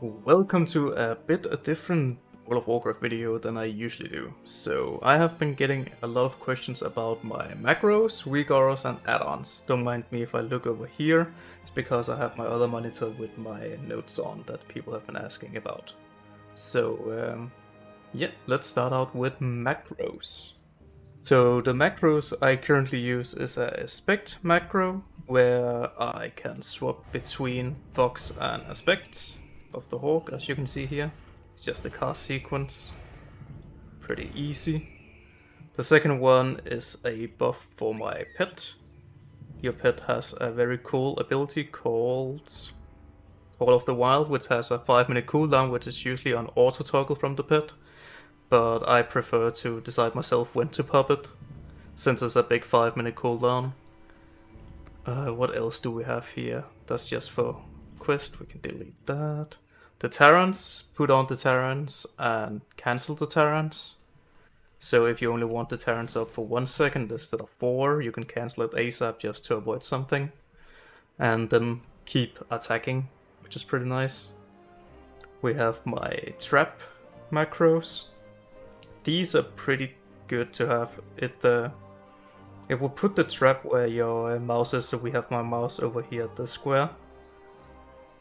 Welcome to a different World of Warcraft video than I usually do. So I have been getting a lot of questions about my macros, Weakauras and Addons. Don't mind me if I look over here, it's because I have my other monitor with my notes on that people have been asking about. So yeah, let's start out with macros. So the macros I currently use is a aspect macro, where I can swap between Fox and aspects of the Hawk, as you can see here. It's just a cast sequence. Pretty easy. The second one is a buff for my pet. Your pet has a very cool ability called Call of the Wild, which has a 5-minute cooldown, which is usually on auto toggle from the pet. But I prefer to decide myself when to pop it, since it's a big 5-minute cooldown. What else do we have here? That's just for quest, we can delete that. The Terrans, put on the Terrans and cancel the Terrans. So if you only want the Terrans up for 1 second instead of 4, you can cancel it ASAP just to avoid something. And then keep attacking, which is pretty nice. We have my trap macros. These are pretty good to have. It will put the trap where your mouse is, so we have my mouse over here at the square.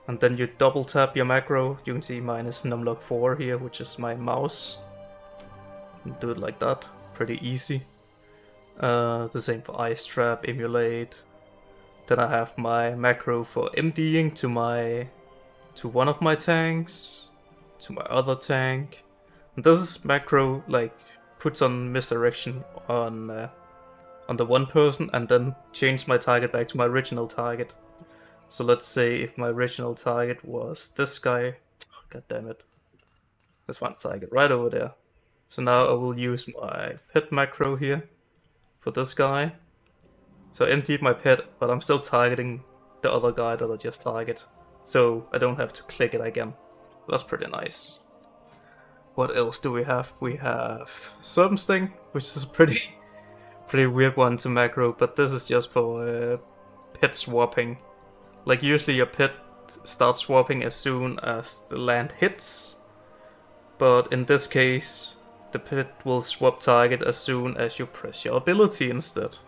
And then you double tap your macro, you can see mine is numlock 4 here, which is my mouse. Do it like that, pretty easy. The same for ice trap, emulate. Then I have my macro for MDing to one of my tanks, to my other tank. And this is macro like puts on misdirection on the one person and then change my target back to my original target. So let's say if my original target was this guy, oh, god damn it, there's one target right over there. So now I will use my pet macro here for this guy. So I emptied my pet, but I'm still targeting the other guy that I just target. So I don't have to click it again. That's pretty nice. What else do we have? We have Serpent Sting, which is a pretty weird one to macro, but this is just for pet swapping. Like usually your pet starts swapping as soon as the land hits, but in this case the pet will swap target as soon as you press your ability instead.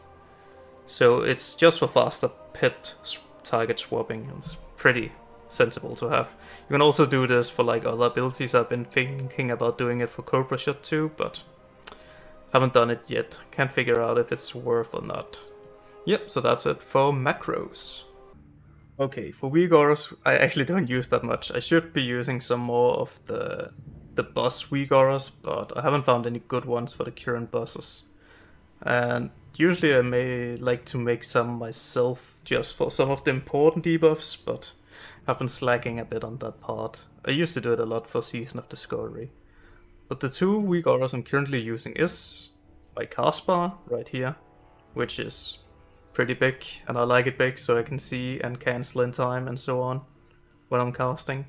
So it's just for faster pet target swapping, and it's pretty sensible to have. You can also do this for like other abilities. I've been thinking about doing it for Cobra Shot too, but haven't done it yet. Can't figure out if it's worth or not. Yep, so that's it for macros. Okay, for Weakauras, I actually don't use that much. I should be using some more of the boss Weakauras, but I haven't found any good ones for the current bosses. And usually I may like to make some myself just for some of the important debuffs, but I've been slacking a bit on that part. I used to do it a lot for Season of Discovery. But the two Weakauras I'm currently using is my cast bar right here, which is pretty big, and I like it big so I can see and cancel in time and so on when I'm casting.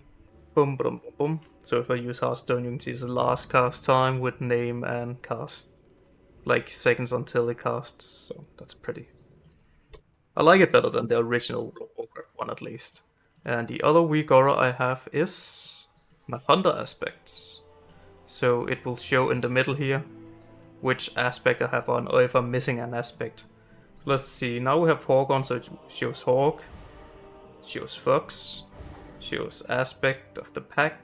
Boom, boom, boom, boom. So if I use Hearthstone, you can see the last cast time with name and cast, like seconds until it casts, so that's pretty. I like it better than the original Warcraft one at least. And the other Weakaura I have is my Hunter aspects. So it will show in the middle here which aspect I have on, or if I'm missing an aspect. Let's see, now we have Hawk on, so it shows Hawk, shows Fox, shows aspect of the pack,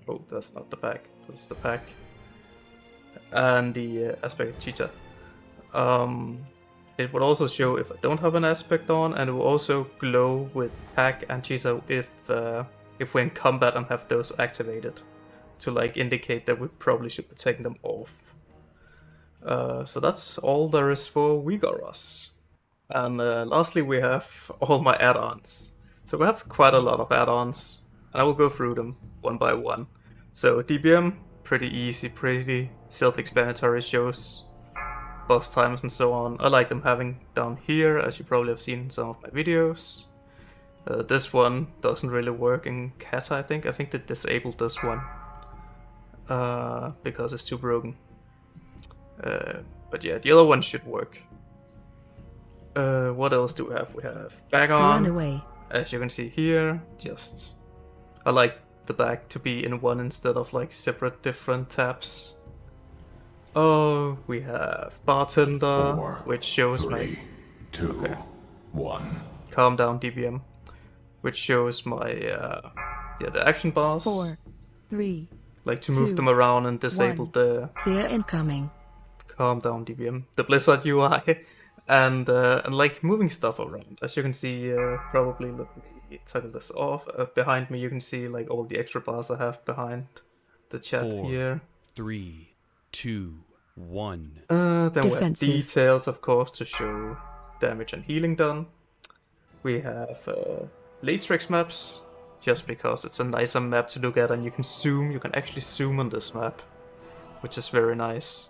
oh that's not the pack, that's the pack, and the aspect of Cheetah. It will also show if I don't have an aspect on, and it will also glow with pack and Cheetah if we're in combat and have those activated, to like indicate that we probably should be taking them off. So that's all there is for Weakauras. And lastly we have all my add-ons. So we have quite a lot of add-ons, and I will go through them one by one. So DBM, pretty easy, pretty self-explanatory, shows boss times and so on. I like them having down here, as you probably have seen in some of my videos. This one doesn't really work in Kata, I think. I think they disabled this one because it's too broken. But yeah, the other one should work. What else do we have? We have Bagon, Run away. as you can see here, just I like the back to be in one instead of like separate different tabs. Oh, we have Bartender, 4, which shows 3, my... 2, Okay. 1. Calm down, DBM. Which shows my, the action bars. 4, 3, like to move them around and disable 1. the... Clear incoming. Calm down, DBM. The Blizzard UI. and like moving stuff around. As you can see, probably, let me toggle this off. Behind me you can see like all the extra bars I have behind the chat 4, here. 3, 2, 1. Then we have Defensive. details, of course, to show damage and healing done. We have Latrix maps, just because it's a nicer map to look at and you can zoom, you can actually zoom on this map, which is very nice.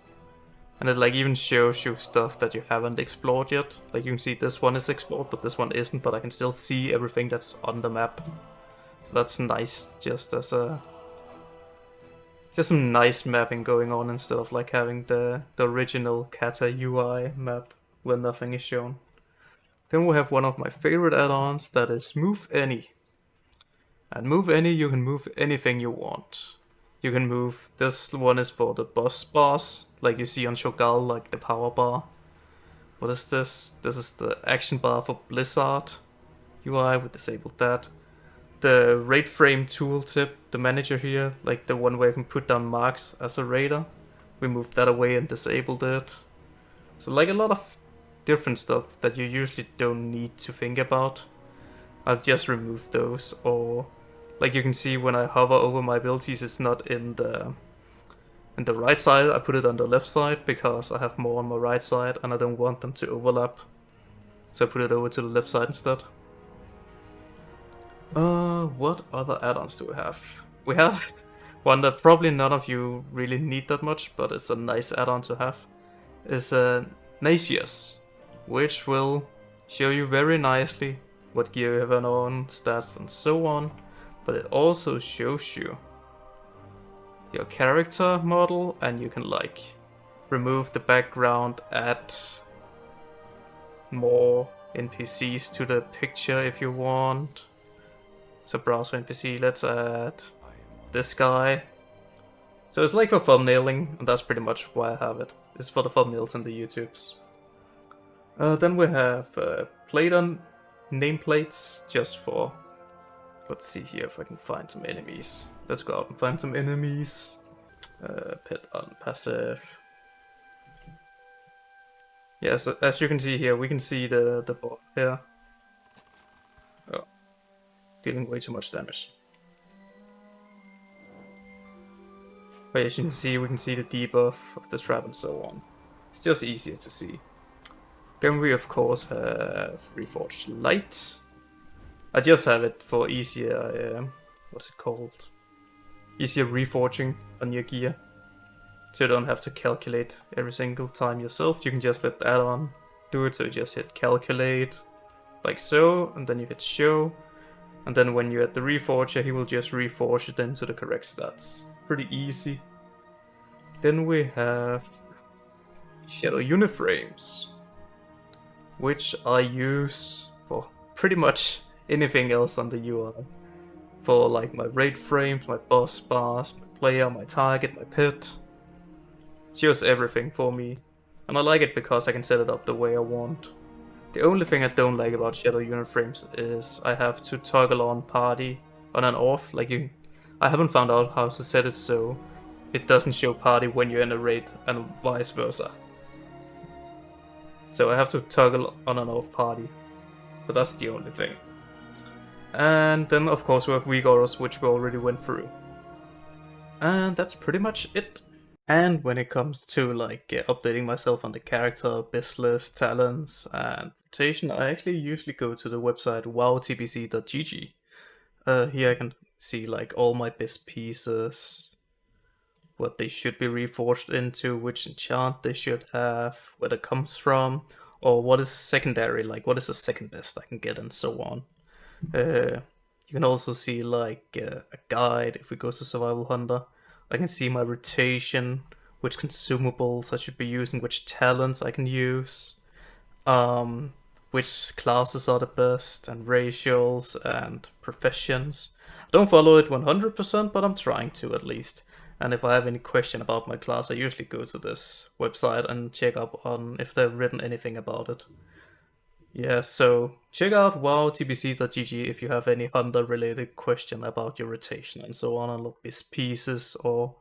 And it like even shows you stuff that you haven't explored yet. Like you can see this one is explored, but this one isn't, but I can still see everything that's on the map. So that's nice, just as a... just some nice mapping going on instead of like having the original Kata UI map where nothing is shown. Then we have one of my favorite add-ons, that is Move Any. And Move Any, you can move anything you want. You can move, this one is for the boss bars, like you see on Shogal, like the power bar. What is this? This is the action bar for Blizzard UI, we disabled that. The raid frame tooltip, the manager here, like the one where you can put down marks as a raider, we moved that away and disabled it. So like a lot of different stuff that you usually don't need to think about, I've just removed those. Or like you can see when I hover over my abilities, it's not in the right side, I put it on the left side because I have more on my right side and I don't want them to overlap. So I put it over to the left side instead. What other add-ons do we have? We have one that probably none of you really need that much, but it's a nice add-on to have. Is Nasius, which will show you very nicely what gear you have on, stats and so on, but it also shows you your character model, and you can like remove the background, add more NPCs to the picture if you want. So browse for NPC, let's add this guy. So it's like for thumbnailing, and that's pretty much why I have it. It's for the thumbnails and the YouTubes. Then we have Playdon nameplates, just for... let's see here if I can find some enemies. Let's go out and find some enemies. Pet on passive. Yeah, so as you can see here, we can see the bot here. Oh, dealing way too much damage. But as you can see, we can see the debuff of the trap and so on. It's just easier to see. Then we of course have Reforged Light. I just have it for easier, what's it called? Easier reforging on your gear. So you don't have to calculate every single time yourself. You can just let the add-on do it. So you just hit calculate, like so, and then you hit show. And then when you're at the reforger, he will just reforge it into the correct stats. Pretty easy. Then we have Shadow Uniframes, which I use for pretty much anything else on the UI. For like my raid frames, my boss bars, my player, my target, my pet. It's just everything for me. And I like it because I can set it up the way I want. The only thing I don't like about Shadow Uniframes is I have to toggle on party on and off. Like I haven't found out how to set it so it doesn't show party when you're in a raid and vice versa. So I have to toggle on and off party. But that's the only thing. And then of course we have Weakauras, which we already went through. And that's pretty much it. And when it comes to like updating myself on the character, business, talents, and rotation, I actually usually go to the website wowtbc.gg. Here I can see like all my best pieces, what they should be reforged into, which enchant they should have, where that comes from, or what is secondary, like what is the second best I can get, and so on. You can also see like a guide. If we go to Survival Hunter, I can see my rotation, which consumables I should be using, which talents I can use, which classes are the best, and ratios and professions. Don't follow it 100%, but I'm trying to at least. And if I have any question about my class, I usually go to this website and check up on if they've written anything about it. Yeah, so check out wowtbc.gg if you have any hunter related question about your rotation and so on, and look these pieces, or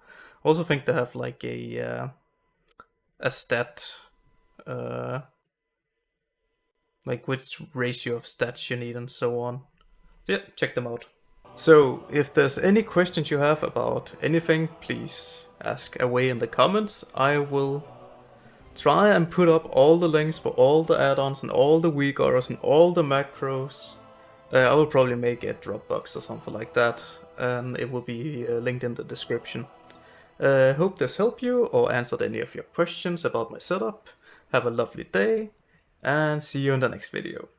also think they have like a stat, like which ratio of stats you need and so on. So yeah, check them out. So if there's any questions you have about anything, please ask away in the comments. I will try and put up all the links for all the add-ons and all the Weakauras and all the macros. I will probably make a Dropbox or something like that, and it will be linked in the description. Hope this helped you or answered any of your questions about my setup. Have a lovely day, and see you in the next video.